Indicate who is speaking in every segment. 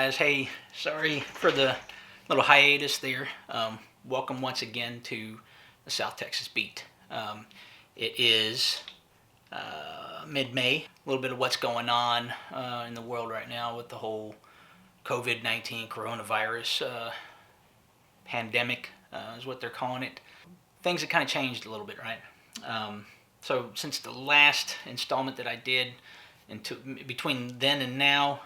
Speaker 1: guys. Hey, sorry for the little hiatus there. Welcome once again to the South Texas Beat. It is mid-May. A little bit of what's going on in the world right now with the whole COVID-19 coronavirus pandemic is what they're calling it. Things have kind of changed a little bit, right? So since the last installment that I did, between then and now,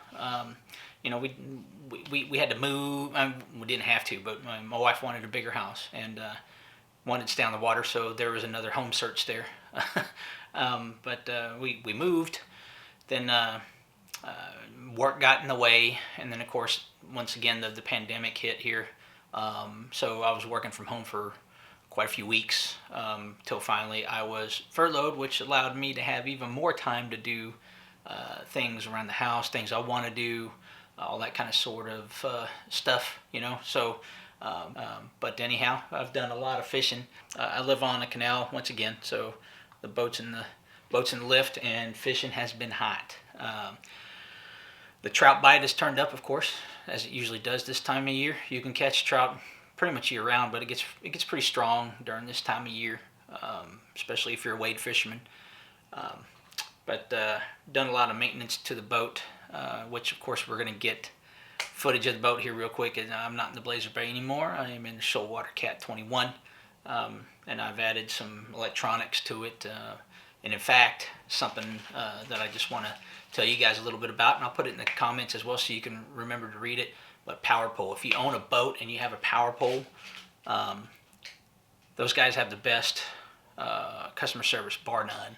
Speaker 1: we had to move. We didn't have to, but my wife wanted a bigger house and wanted to stay on the water, so there was another home search there. But we moved. Then work got in the way, and then of course once again the pandemic hit here. So I was working from home for quite a few weeks till finally I was furloughed, which allowed me to have even more time to do things around the house, things I want to do, all that kind of sort of stuff, So, but anyhow, I've done a lot of fishing. I live on a canal once again, so the boats in the lift, and fishing has been hot. The trout bite has turned up, of course, as it usually does this time of year. You can catch trout pretty much year round, but it gets pretty strong during this time of year, especially if you're a wade fisherman. But done a lot of maintenance to the boat, which of course we're going to get footage of the boat here real quick. And I'm not in the Blazer Bay anymore. I am in the ShoalWater Cat 21, and I've added some electronics to it. And in fact, something that I just want to tell you guys a little bit about, and I'll put it in the comments as well so you can remember to read it. But power pole. If you own a boat and you have a power pole, those guys have the best customer service, bar none.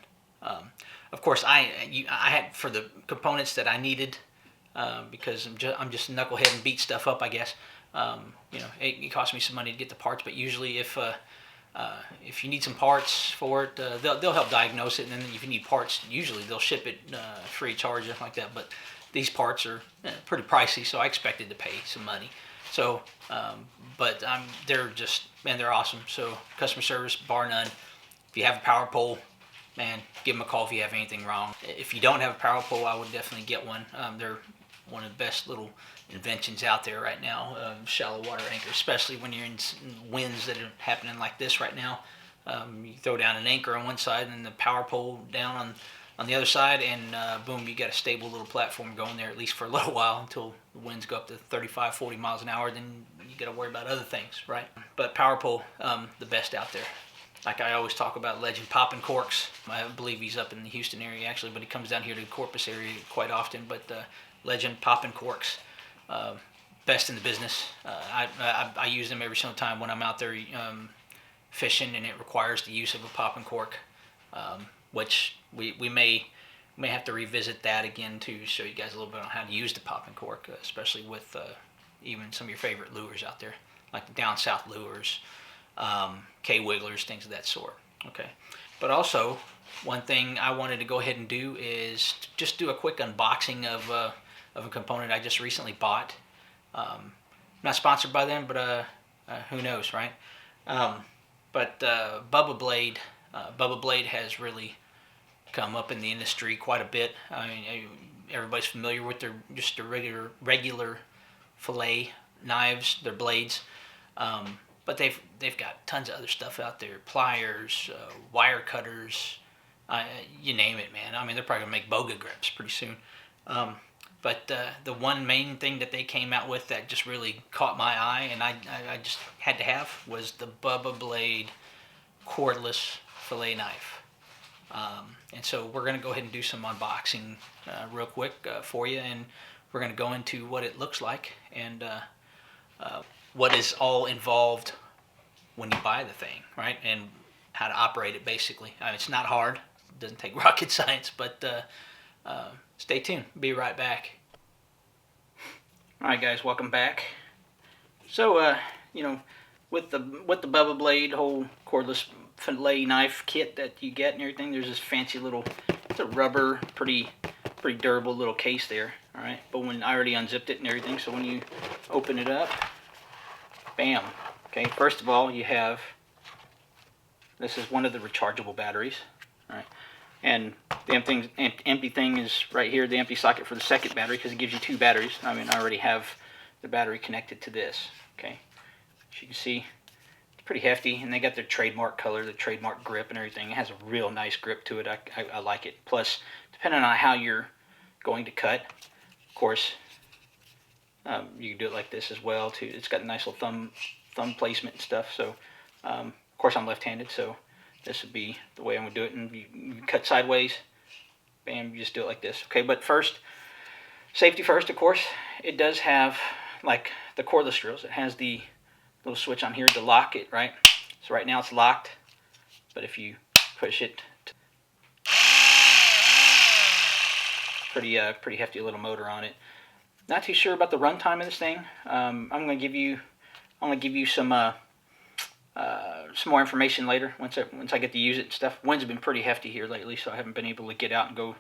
Speaker 1: Of course, I had for the components that I needed because I'm just knucklehead and beat stuff up, I guess. It cost me some money to get the parts, but usually if you need some parts for it, they'll help diagnose it, and then if you need parts, usually they'll ship it free of charge, like that. But these parts are pretty pricey, so I expected to pay some money. So, but they're awesome. So customer service, bar none. If you have a power pole, man, give them a call if you have anything wrong. If you don't have a power pole, I would definitely get one. They're one of the best little inventions out there right now. Shallow water anchor, especially when you're in winds that are happening like this right now. You throw down an anchor on one side and the power pole down on the other side, and boom, you got a stable little platform going there, at least for a little while, until the winds go up to 35, 40 miles an hour. Then you got to worry about other things, right? But power pole, the best out there. Like I always talk about Legend Poppin' Corks. I believe he's up in the Houston area actually, but he comes down here to the Corpus area quite often. But Legend Poppin' Corks, best in the business. I use them every single time when I'm out there fishing, and it requires the use of a poppin' cork, which we may have to revisit that again to show you guys a little bit on how to use the poppin' cork, especially with even some of your favorite lures out there, like the down south lures. K-wigglers, things of that sort. Okay, but also one thing I wanted to go ahead and do is just do a quick unboxing of a component I just recently bought. Not sponsored by them, but who knows, right? But Bubba Blade has really come up in the industry quite a bit. I mean, everybody's familiar with their regular Filet knives, their blades. But they've got tons of other stuff out there: pliers, wire cutters, you name it, man. I mean, they're probably gonna make boga grips pretty soon. But the one main thing that they came out with that just really caught my eye, and I just had to have, was the Bubba Blade cordless fillet knife. And so we're gonna go ahead and do some unboxing real quick for you, and we're gonna go into what it looks like and what is all involved when you buy the thing, right? And how to operate it, basically. I mean, it's not hard. It doesn't take rocket science, but stay tuned. Be right back. All right, guys, welcome back. So, with the Bubba Blade whole cordless fillet knife kit that you get and everything, there's this fancy little, it's a rubber, pretty durable little case there. All right, but when I already unzipped it and everything, so when you open it up, bam. Okay, first of all, you have, this is one of the rechargeable batteries. All right, And the empty thing is right here, the empty socket for the second battery, because it gives you 2 batteries. I mean, I already have the battery connected to this. Okay, as you can see, it's pretty hefty, and they got their trademark color, the trademark grip and everything. It has a real nice grip to it. I like it. Plus, depending on how you're going to cut, of course, you can do it like this as well too. It's got a nice little thumb placement and stuff. So, of course, I'm left-handed, so this would be the way I'm going to do it. And you cut sideways, bam, you just do it like this. Okay, but first, safety first, of course. It does have, like the cordless drills, it has the little switch on here to lock it, right? So right now it's locked, but if you push it, pretty hefty little motor on it. Not too sure about the runtime of this thing. I'm going to give you some more information later once I get to use it and stuff. Winds have been pretty hefty here lately, so I haven't been able to get out and go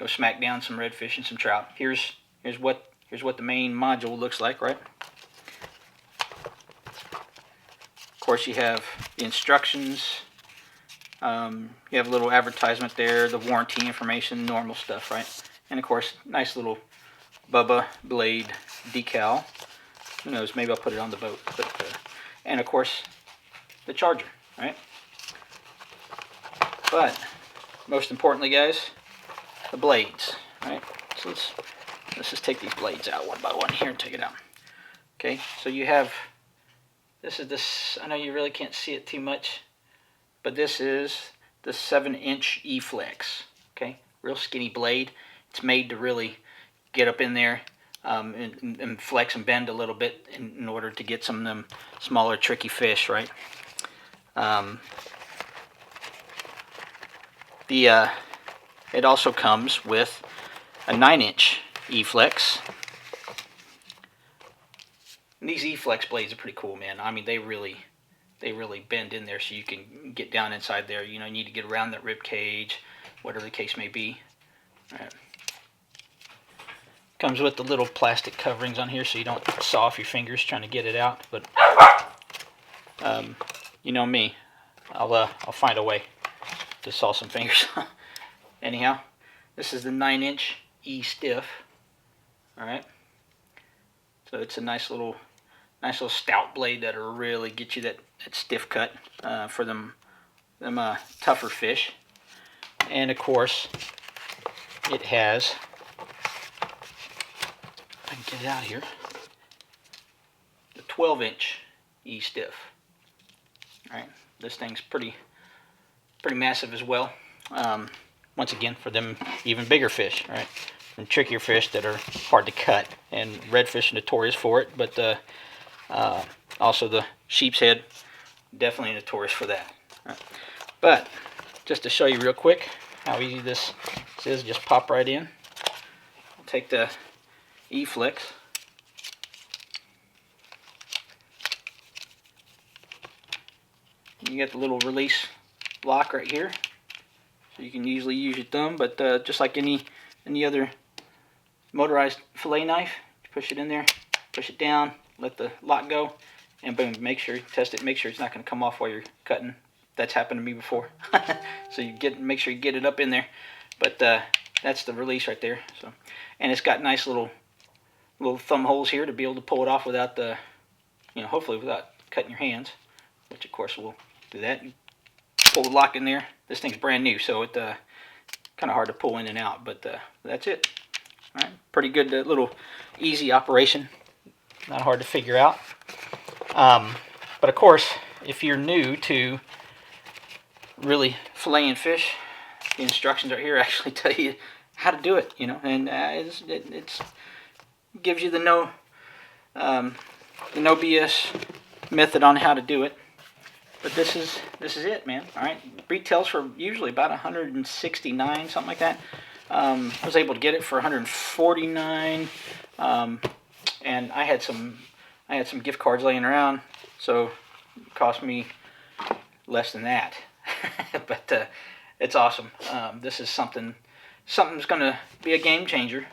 Speaker 1: smack down some redfish and some trout. Here's what the main module looks like, right? Of course, you have the instructions. You have a little advertisement there, the warranty information, normal stuff, right? And of course, nice little Bubba blade decal. Who knows? Maybe I'll put it on the boat. And of course, the charger, right? But most importantly, guys, the blades, right? So let's just take these blades out one by one here and take it out. Okay, so you have this. I know you really can't see it too much, but this is the 7-inch E-Flex. Okay, real skinny blade. It's made to really get up in there and flex and bend a little bit in order to get some of them smaller, tricky fish, right? It also comes with a 9-inch E-Flex. And these E-Flex blades are pretty cool, man. I mean, they really bend in there so you can get down inside there. You know, you need to get around that rib cage, whatever the case may be. All right. Comes with the little plastic coverings on here so you don't saw off your fingers trying to get it out. But you know me, I'll find a way to saw some fingers. Anyhow, this is the 9-inch E-Stiff. All right. So it's a nice little stout blade that'll really get you that stiff cut for them tougher fish. And of course, it has, if I can get it out here, the 12-inch E-Stiff. All right, this thing's pretty massive as well. Once again, for them even bigger fish, right? And trickier fish that are hard to cut, and redfish are notorious for it, but also the sheep's head, definitely notorious for that. Right. But just to show you real quick how easy this is, just pop right in. I'll take the E-Flex. You get the little release lock right here, so you can usually use your thumb, but just like any other motorized fillet knife, you push it in there, push it down, let the lock go, and boom, test it, make sure it's not going to come off while you're cutting. That's happened to me before. So make sure you get it up in there. But that's the release right there. So, and it's got nice little thumb holes here to be able to pull it off without hopefully without cutting your hands, which of course will do that. You pull the lock in there. This thing's brand new, so it kind of hard to pull in and out, but that's it. All right, pretty good little easy operation. Not hard to figure out. But of course, if you're new to really filleting fish, the instructions right here actually tell you how to do it, and it gives you the no BS method on how to do it. But this is it, man. All right, retails for usually about $169, something like that. I was able to get it for $149, and I had some gift cards laying around, so it cost me less than that. But it's awesome. This is something's going to be a game changer.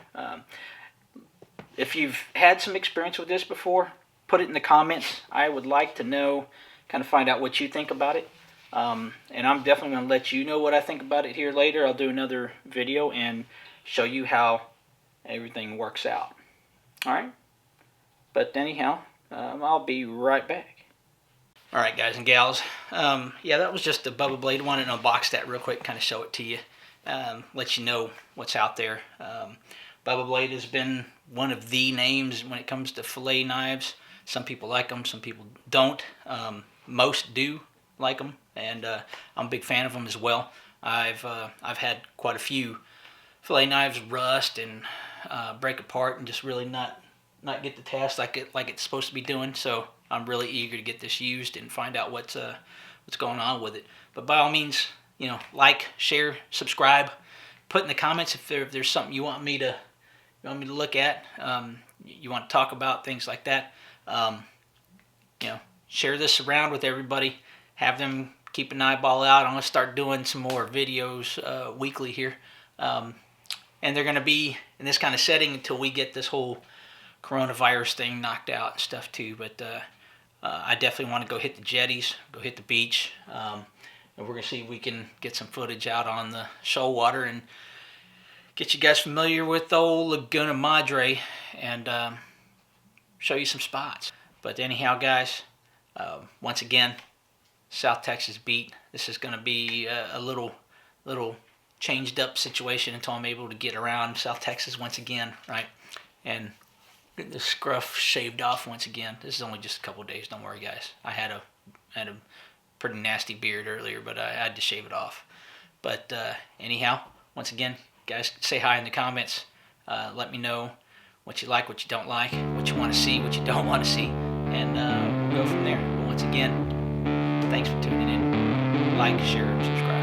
Speaker 1: If you've had some experience with this before, put it in the comments. I would like to know, kind of find out what you think about it. And I'm definitely going to let you know what I think about it here later. I'll do another video and show you how everything works out. Alright? But anyhow, I'll be right back. Alright guys and gals, yeah, that was just the Bubba blade. I wanted to unbox that real quick, kind of show it to you, let you know what's out there. Bubba blade has been one of the names when it comes to fillet knives. Some people like them, some people don't. Most do like them, and I'm a big fan of them as well. I've had quite a few fillet knives rust and break apart and just really not get the task like it's supposed to be doing. So I'm really eager to get this used and find out what's going on with it. But by all means, you know, like, share, subscribe, put in the comments if there's something you want me to look at, you want to talk about, things like that. You know, share this around with everybody. Have them keep an eyeball out. I'm going to start doing some more videos weekly here. And they're going to be in this kind of setting until we get this whole coronavirus thing knocked out and stuff too. But I definitely want to go hit the jetties, go hit the beach. And we're going to see if we can get some footage out on the ShoalWater and get you guys familiar with the old Laguna Madre and show you some spots. But anyhow, guys, once again, South Texas beat. This is going to be a little changed up situation until I'm able to get around South Texas once again, right? And get the scruff shaved off once again. This is only just a couple of days. Don't worry, guys. I had a pretty nasty beard earlier, but I had to shave it off. But anyhow, once again, guys, say hi in the comments. Let me know what you like, what you don't like, what you want to see, what you don't want to see, and we'll go from there. Once again, thanks for tuning in. Like, share, and subscribe.